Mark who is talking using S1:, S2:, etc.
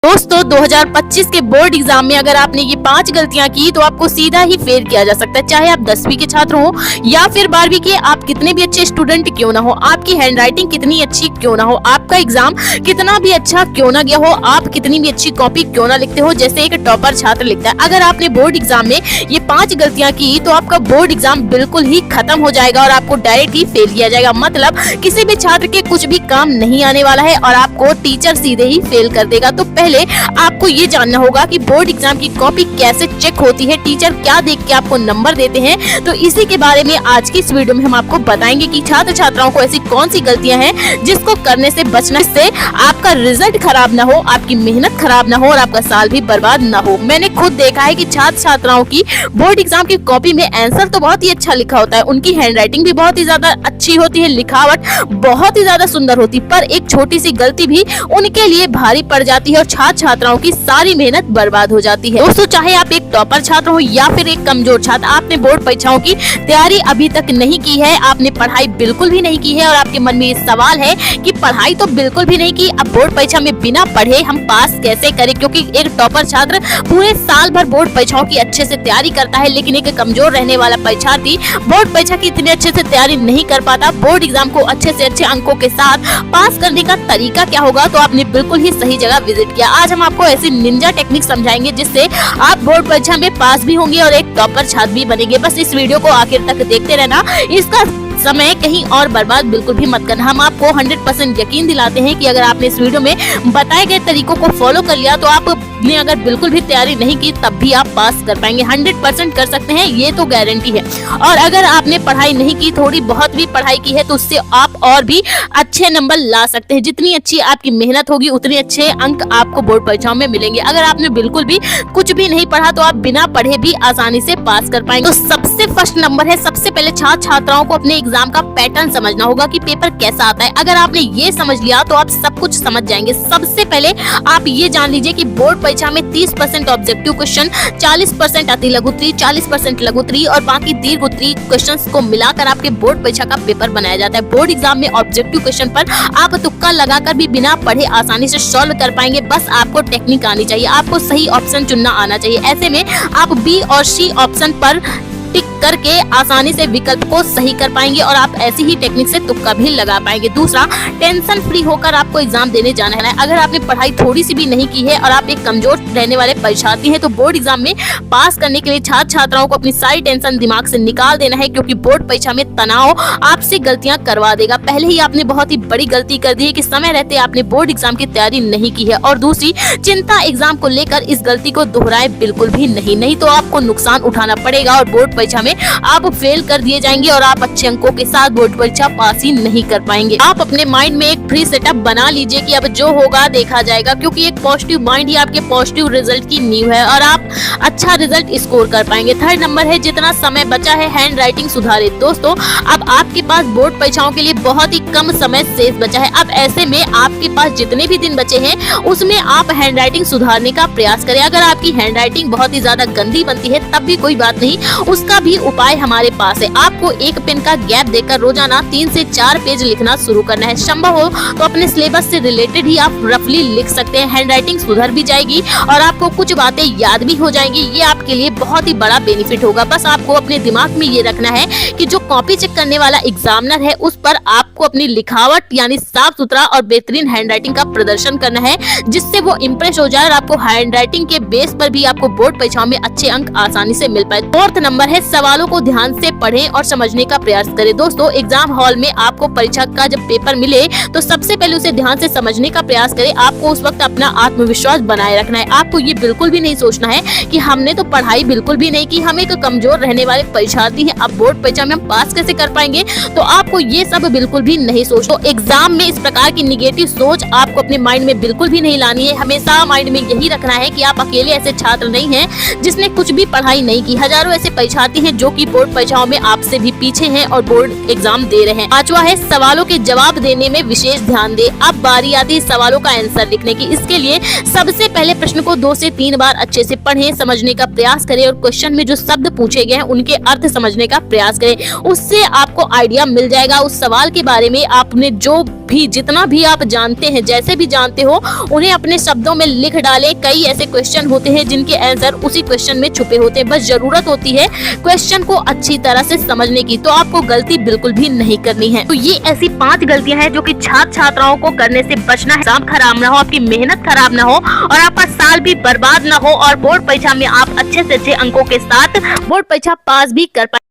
S1: दोस्तों 2025 के board exam में अगर आपने ये 5 गलतियां की तो आपको सीधा ही फेल किया जा सकता है। चाहे आप 10वीं के छात्र हो या फिर 12वीं के, आप कितने भी अच्छे स्टूडेंट क्यों ना हो, आपकी हैंडराइटिंग कितनी अच्छी क्यों ना हो, आपका एग्जाम कितना भी अच्छा क्यों ना गया हो, आप कितनी भी अच्छी कॉपी क्यों ना लिखते हो जैसे एक टॉपर छात्र लिखता है, अगर आपने बोर्ड एग्जाम में ये 5 गलतियां की तो आपका बोर्ड एग्जाम बिल्कुल ही खत्म हो जाएगा और आपको डायरेक्ट ही फेल किया जाएगा। मतलब किसी भी छात्र के कुछ भी काम नहीं आने वाला है और आपको टीचर सीधे ही फेल कर देगा। तो पहले आपको ये जानना होगा कि बोर्ड एग्जाम की कॉपी कैसे चेक होती है, टीचर क्या देख के आपको नंबर देते हैं। तो इसी के बारे में आज की इस वीडियो में हम आपको बताएंगे कि छात्र छात्राओं को ऐसी कौन सी गलतियां हैं जिसको करने से बचना से आपका रिजल्ट खराब ना हो, आपकी मेहनत खराब ना हो और आपका साल भी बर्बाद ना हो। मैंने खुद देखा है कि छात्र छात्राओं की बोर्ड एग्जाम की कॉपी में आंसर तो बहुत ही अच्छा लिखा होता है, उनकी हैंडराइटिंग भी बहुत ही ज्यादा अच्छी होती है, लिखावट बहुत ही ज्यादा सुंदर होती है, पर एक छोटी सी गलती भी उनके लिए भारी पड़ जाती है और छात्र छात्राओं की सारी मेहनत बर्बाद हो जाती है। दोस्तों चाहे आप एक टॉपर छात्र हो या फिर एक कमजोर छात्र, आपने बोर्ड परीक्षाओं की तैयारी अभी तक नहीं की है, आपने पढ़ाई बिल्कुल भी नहीं की है और आपके मन में ये सवाल है कि पढ़ाई तो बिल्कुल भी नहीं की, अब बोर्ड परीक्षा में बिना पढ़े हम पास कैसे करें, क्योंकि एक टॉपर छात्र पूरे साल भर बोर्ड परीक्षाओं की अच्छे से तैयारी करता है, लेकिन एक कमजोर रहने वाला परीक्षार्थी बोर्ड परीक्षा की इतने अच्छे से तैयारी नहीं कर पाता। बोर्ड एग्जाम को अच्छे से अच्छे अंकों के साथ पास करने का तरीका क्या होगा, तो आपने बिल्कुल ही सही जगह विजिट किया। आज हम आपको ऐसी निंजा टेक्निक समझाएंगे जिससे आप बोर्ड परीक्षा में पास भी होंगे और एक टॉपर छात्र भी बनेंगे। बस इस वीडियो को आखिर तक देखते रहना, इसका समय कहीं और बर्बाद बिल्कुल भी मत करना। हम आपको 100% यकीन दिलाते हैं कि अगर आपने इस वीडियो में बताए गए तरीकों को फॉलो कर लिया तो आपने अगर बिल्कुल भी तैयारी नहीं की तब भी आप पास कर पाएंगे, 100% कर सकते हैं, ये तो गारंटी है। और अगर आपने पढ़ाई नहीं की, थोड़ी बहुत भी पढ़ाई की है तो उससे आप और भी अच्छे नंबर ला सकते हैं। जितनी अच्छी आपकी मेहनत होगी उतने अच्छे अंक आपको बोर्ड परीक्षाओं में मिलेंगे। अगर आपने बिल्कुल भी कुछ भी नहीं पढ़ा तो आप बिना पढ़े भी आसानी से पास कर पाएंगे। तो सबसे फर्स्ट नंबर है, सबसे पहले छात्र छात्राओं को अपने एग्जाम का पैटर्न समझना होगा कि पेपर कैसा आता है। अगर आपने ये समझ लिया तो आप सब कुछ समझ जाएंगे। सबसे पहले आप ये जान लीजिए कि बोर्ड परीक्षा में 30% ऑब्जेक्टिव क्वेश्चन, 40% अति लघु उत्तरीय, 40% लघु उत्तरीय और बाकी दीर्घ उत्तरीय क्वेश्चंस को मिलाकर आपके बोर्ड परीक्षा का पेपर बनाया जाता है। बोर्ड एग्जाम में ऑब्जेक्टिव क्वेश्चन पर आप तुक्का लगाकर भी बिना पढ़े आसानी से सॉल्व कर पाएंगे। बस आपको टेक्निक आनी चाहिए, आपको सही ऑप्शन चुनना आना चाहिए। ऐसे में आप बी और सी ऑप्शन पर टिक करके आसानी से विकल्प को सही कर पाएंगे और आप ऐसी ही टेक्निक से तुक्का भी लगा पाएंगे। दूसरा, टेंशन फ्री होकर आपको एग्जाम देने जाना है। अगर आपने पढ़ाई थोड़ी सी भी नहीं की है और आप एक कमजोर रहने वाले परीक्षार्थी हैं तो बोर्ड एग्जाम में पास करने के लिए छात्र छात्राओं को अपनी सारी टेंशन दिमाग से निकाल देना है, क्योंकि बोर्ड परीक्षा में तनाव आपसे गलतियां करवा देगा। पहले ही आपने बहुत ही बड़ी गलती कर दी है कि समय रहते आपने बोर्ड एग्जाम की तैयारी नहीं की है। और दूसरी चिंता, एग्जाम को लेकर इस गलती को दोहराए बिल्कुल भी नहीं तो आपको नुकसान उठाना पड़ेगा और बोर्ड परीक्षा में आप फेल कर दिए जाएंगे और आप अच्छे अंकों के साथ बोर्ड परीक्षा पास ही नहीं कर पाएंगे। आप अपने माइंड में एक फ्री सेटअप बना लीजिए कि अब जो होगा देखा जाएगा, क्योंकि एक पॉजिटिव माइंड ही आपके पॉजिटिव रिजल्ट की नींव है और आप अच्छा रिजल्ट स्कोर कर पाएंगे। थर्ड नंबर है, जितना समय बचा है हैंड राइटिंग सुधारे। दोस्तों अब आपके पास बोर्ड परीक्षाओं के लिए बहुत ही कम समय शेष बचा है। अब ऐसे में आपके पास जितने भी दिन बचे हैं उसमें आप हैंड राइटिंग सुधारने का प्रयास करें। अगर आपकी हैंड राइटिंग बहुत ही ज्यादा गंदी बनती है तब भी कोई बात नहीं, उसका भी उपाय हमारे पास है। आपको एक पेन का गैप देकर रोजाना 3 से 4 पेज लिखना शुरू करना है। संभव हो तो अपने सिलेबस से रिलेटेड ही आप रफली लिख सकते हैं, हैंड राइटिंग सुधर भी जाएगी और आपको कुछ बातें याद भी हो जाएंगी। ये आपके लिए बहुत ही बड़ा बेनिफिट होगा। बस आपको अपने दिमाग में ये रखना है कि जो कॉपी चेक करने वाला एग्जामिनर है उस पर आपको अपनी लिखावट यानी साफ सुथरा और बेहतरीन हैंड राइटिंग का प्रदर्शन करना है, जिससे वो इम्प्रेस हो जाए और आपको हैंड राइटिंग के बेस पर भी आपको बोर्ड परीक्षाओं में अच्छे अंक आसानी से मिल पाए। फोर्थ नंबर है, सवालों को ध्यान से पढ़ें और समझने का प्रयास करें। दोस्तों एग्जाम हॉल में आपको परीक्षा का जब पेपर मिले तो सबसे पहले उसे ध्यान से समझने का प्रयास करें। आपको उस वक्त अपना आत्मविश्वास बनाए रखना है। आपको ये बिल्कुल भी नहीं सोचना है कि हमने तो पढ़ाई बिल्कुल भी नहीं की, हम एक कमजोर रहने वाले परीक्षार्थी हैं, अब बोर्ड परीक्षा में हम पास कैसे कर पाएंगे। तो आपको ये सब बिल्कुल भी नहीं सोचो। एग्जाम में इस प्रकार की निगेटिव सोच आपको अपने माइंड में बिल्कुल भी नहीं लानी है। हमेशा माइंड में यही रखना है कि आप अकेले ऐसे छात्र नहीं हैं जिसने कुछ भी पढ़ाई नहीं की। हजारों ऐसे परीक्षार्थी आती हैं जो कि बोर्ड परीक्षाओं में आपसे भी पीछे हैं और बोर्ड एग्जाम दे रहे हैं। 5वां है सवालों के जवाब देने में विशेष ध्यान दे। अब बारी आती है सवालों का आंसर लिखने की। इसके लिए सबसे पहले प्रश्न को 2 से 3 बार अच्छे से पढ़ें, समझने का प्रयास करें और क्वेश्चन में जो शब्द पूछे गए हैं उनके अर्थ समझने का प्रयास करें। उससे आपको आइडिया मिल जाएगा उस सवाल के बारे में। आपने जो भी जितना भी आप जानते हैं, जैसे भी जानते हो, उन्हें अपने शब्दों में लिख डालें। कई ऐसे क्वेश्चन होते हैं जिनके आंसर उसी क्वेश्चन में छुपे होते हैं। बस जरूरत होती है क्वेश्चन को अच्छी तरह से समझने की, तो आपको गलती बिल्कुल भी नहीं करनी है। तो ये ऐसी 5 गलतियां हैं जो कि छात्र छात्राओं को करने से बचना है। एग्जाम खराब ना हो, आपकी मेहनत खराब ना हो और आपका साल भी बर्बाद ना हो और बोर्ड परीक्षा में आप अच्छे से अच्छे अंकों के साथ बोर्ड परीक्षा पास भी कर पाए।